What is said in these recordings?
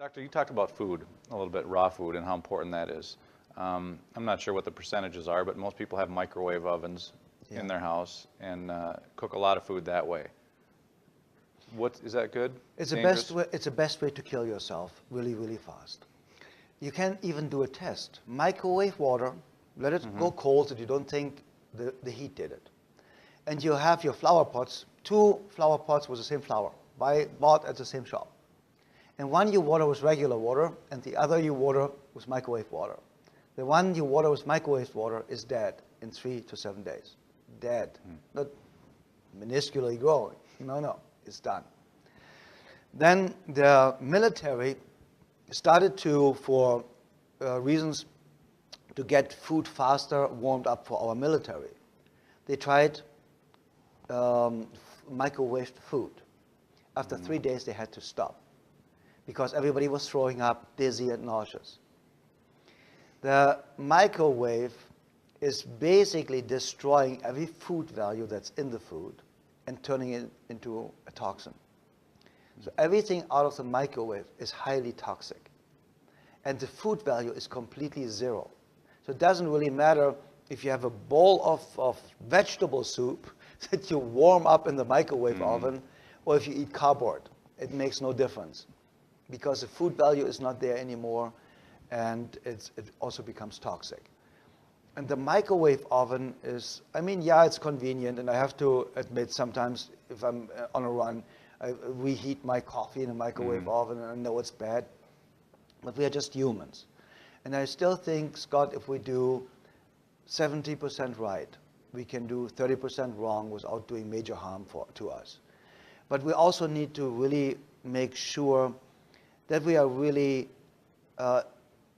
Doctor, you talked about food a little bit, raw food, and how important that is. I'm not sure what the percentages are, but most people have microwave ovens in their house and cook a lot of food that way. Is that good? It's the best way to kill yourself really, really fast. You can even do a test. Microwave water, let it go cold so you don't think the heat did it. And you have your flower pots, 2 flower pots with the same flower, bought at the same shop. And one you water with regular water, and the other you water with microwave water. The one you water with microwave water is dead in 3 to 7 days. Dead, not minusculely growing. No, it's done. Then the military started to, for reasons to get food faster warmed up for our military, they tried microwaved food. After 3 days, they had to stop because everybody was throwing up, dizzy, and nauseous. The microwave is basically destroying every food value that's in the food and turning it into a toxin. So everything out of the microwave is highly toxic. And the food value is completely zero. So it doesn't really matter if you have a bowl of vegetable soup that you warm up in the microwave oven, or if you eat cardboard. It makes no difference because the food value is not there anymore, and it also becomes toxic. And the microwave oven is, it's convenient, and I have to admit sometimes if I'm on a run, I reheat my coffee in a microwave oven, and I know it's bad, but we are just humans. And I still think, Scott, if we do 70% right, we can do 30% wrong without doing major harm to us. But we also need to really make sure that we are really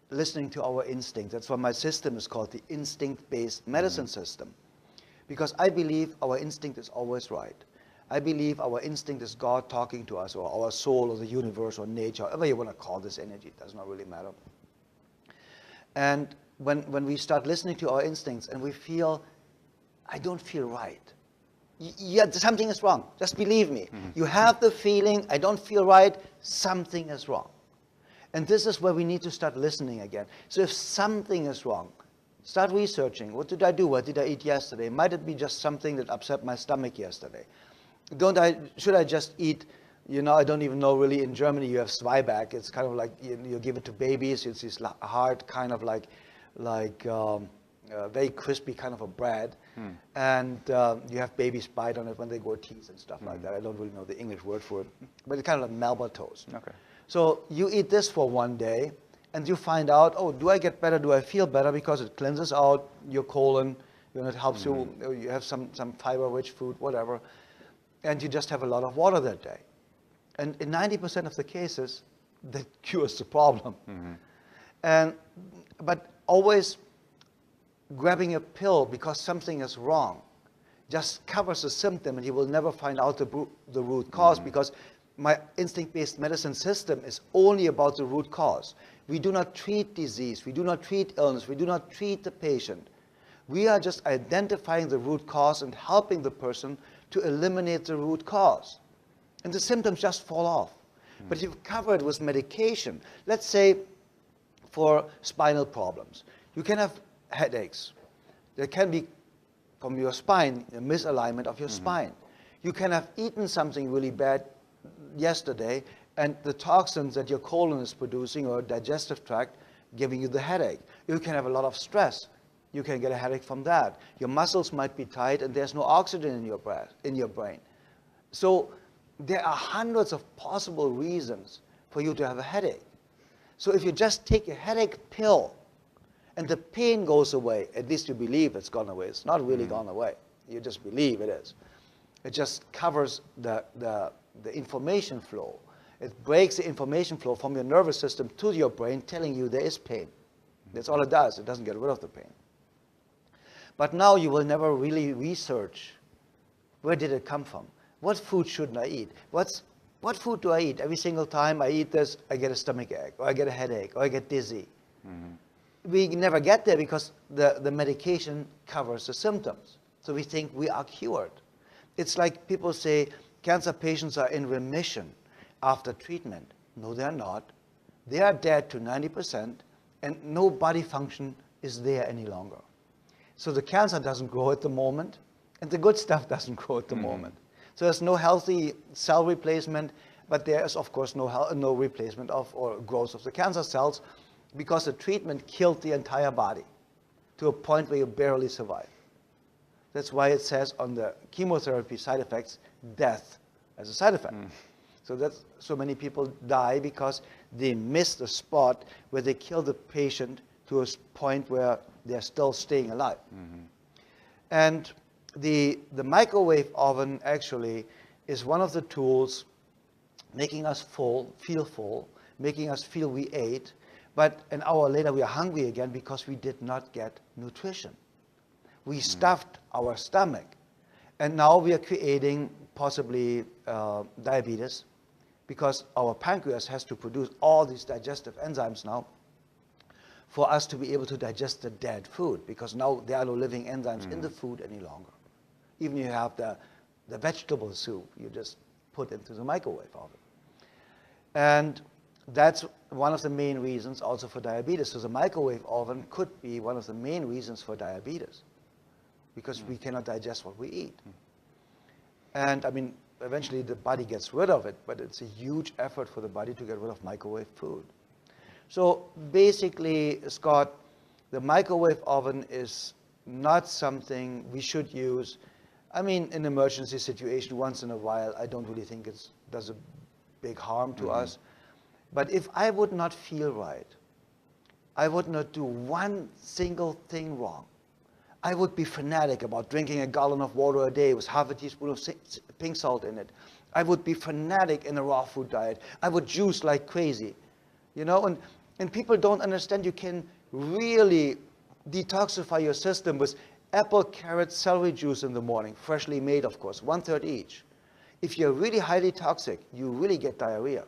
listening to our instinct. That's why my system is called the instinct-based medicine system. Because I believe our instinct is always right. I believe our instinct is God talking to us, or our soul, or the universe, or nature, however you want to call this energy, it does not really matter. And when we start listening to our instincts and we feel, I don't feel right. Yeah, something is wrong. Just believe me. You have the feeling, I don't feel right, something is wrong. And this is where we need to start listening again. So if something is wrong, start researching. What did I do? What did I eat yesterday? Might it be just something that upset my stomach yesterday? Should I just eat, I don't even know really, in Germany you have Zwieback. It's kind of like, you give it to babies. It's this hard kind of like very crispy kind of a bread. And you have babies bite on it when they go teeth and stuff like that. I don't really know the English word for it, but it's kind of like Melba toast. Okay. So you eat this for 1 day, and you find out, oh, do I get better? Do I feel better? Because it cleanses out your colon. It helps you. You have some fiber-rich food, whatever, and you just have a lot of water that day. And in 90% of the cases, that cures the problem. But always grabbing a pill because something is wrong just covers the symptom, and you will never find out the root cause, because my instinct-based medicine system is only about the root cause. We do not treat disease. We do not treat illness. We do not treat the patient. We are just identifying the root cause and helping the person to eliminate the root cause. And the symptoms just fall off. But if you cover it with medication, let's say for spinal problems, you can have headaches. There can be, from your spine, a misalignment of your spine. You can have eaten something really bad yesterday, and the toxins that your colon is producing, or digestive tract, giving you the headache. You can have a lot of stress. You can get a headache from that. Your muscles might be tight, and there's no oxygen in your brain. So there are hundreds of possible reasons for you to have a headache. So if you just take a headache pill and the pain goes away, at least you believe it's gone away. It's not really gone away. You just believe it is. It just covers the information flow. It breaks the information flow from your nervous system to your brain, telling you there is pain. That's all it does. It doesn't get rid of the pain. But now you will never really research, where did it come from? What food shouldn't I eat? What food do I eat? Every single time I eat this, I get a stomachache, or I get a headache, or I get dizzy. We never get there because the medication covers the symptoms. So we think we are cured. It's like people say cancer patients are in remission after treatment. No, they're not. they are dead to 90%, and no body function is there any longer. So the cancer doesn't grow at the moment, and the good stuff doesn't grow at the moment. So there's no healthy cell replacement, but there is, of course, no replacement of or growth of the cancer cells, because the treatment killed the entire body to a point where you barely survive. That's why it says on the chemotherapy side effects, death as a side effect. So many people die because they miss the spot where they kill the patient to a point where they're still staying alive. And the microwave oven actually is one of the tools making us feel full, making us feel we ate, but an hour later we are hungry again because we did not get nutrition. We stuffed our stomach, and now we are creating possibly diabetes, because our pancreas has to produce all these digestive enzymes now for us to be able to digest the dead food, because now there are no living enzymes in the food any longer. Even if you have the vegetable soup, you just put into the microwave oven. And that's one of the main reasons also for diabetes. So the microwave oven could be one of the main reasons for diabetes, because we cannot digest what we eat. And I mean, eventually the body gets rid of it, but it's a huge effort for the body to get rid of microwave food. So basically, Scott, the microwave oven is not something we should use. I mean, in an emergency situation, once in a while, I don't really think it does a big harm to us. But if I would not feel right, I would not do one single thing wrong, I would be fanatic about drinking a gallon of water a day with half a teaspoon of pink salt in it. I would be fanatic in a raw food diet. I would juice like crazy. You know, and people don't understand you can really detoxify your system with apple, carrot, celery juice in the morning, freshly made, of course, 1/3 each. If you're really highly toxic, you really get diarrhea.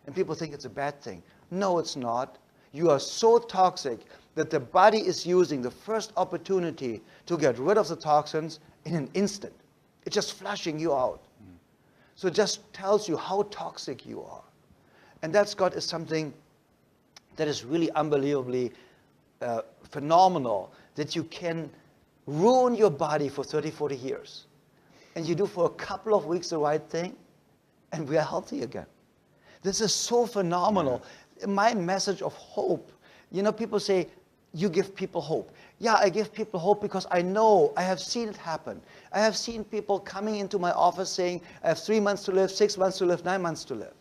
And people think it's a bad thing. No, it's not. You are so toxic that the body is using the first opportunity to get rid of the toxins in an instant. It's just flushing you out. So it just tells you how toxic you are. And that, Scott, is something that is really unbelievably phenomenal, that you can ruin your body for 30, 40 years. And you do for a couple of weeks the right thing, and we are healthy again. This is so phenomenal. My message of hope, you know, people say, you give people hope. Yeah, I give people hope because I know, I have seen it happen. I have seen people coming into my office saying, I have 3 months to live, 6 months to live, 9 months to live.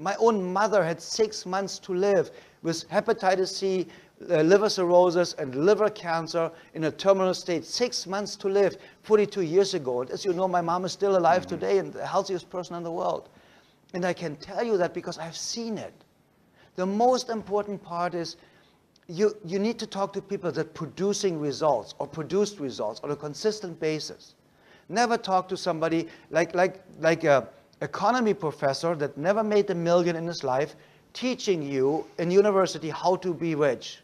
My own mother had 6 months to live with hepatitis C, liver cirrhosis, and liver cancer in a terminal state. 6 months to live 42 years ago. And as you know, my mom is still alive today and the healthiest person in the world. And I can tell you that because I've seen it. The most important part is you need to talk to people that are producing results or produced results on a consistent basis. Never talk to somebody like a economy professor that never made $1 million in his life teaching you in university how to be rich.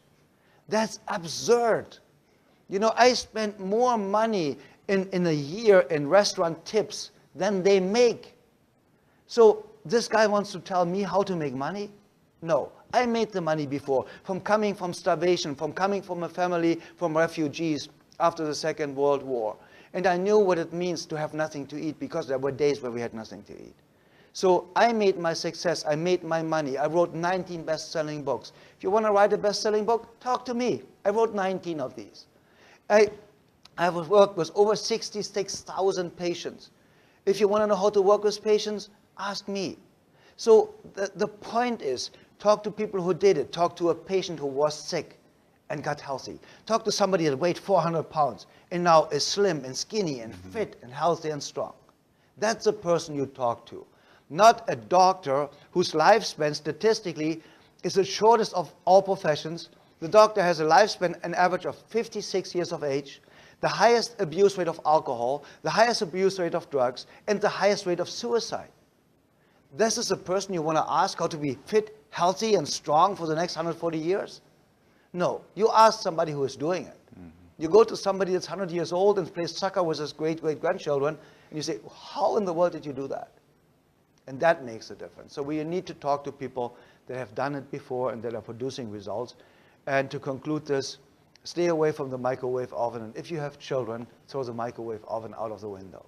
That's absurd. You know, I spent more money in a year in restaurant tips than they make. So this guy wants to tell me how to make money? No, I made the money before, from coming from starvation, from coming from a family from refugees after the Second World War. And I knew what it means to have nothing to eat, because there were days where we had nothing to eat. So I made my success, I made my money. I wrote 19 best-selling books. If you want to write a best-selling book, talk to me. I wrote 19 of these. I've worked with over 66,000 patients. If you want to know how to work with patients, ask me. So the point is, talk to people who did it. Talk to a patient who was sick and got healthy. Talk to somebody that weighed 400 pounds and now is slim and skinny and fit and healthy and strong. That's the person you talk to. Not a doctor whose lifespan statistically is the shortest of all professions. The doctor has a lifespan, an average of 56 years of age, the highest abuse rate of alcohol, the highest abuse rate of drugs, and the highest rate of suicide. This is a person you want to ask how to be fit, healthy, and strong for the next 140 years? No, you ask somebody who is doing it. You go to somebody that's 100 years old and plays soccer with his great-great-grandchildren, and you say, how in the world did you do that? And that makes a difference. So we need to talk to people that have done it before and that are producing results. And to conclude this, stay away from the microwave oven. And if you have children, throw the microwave oven out of the window.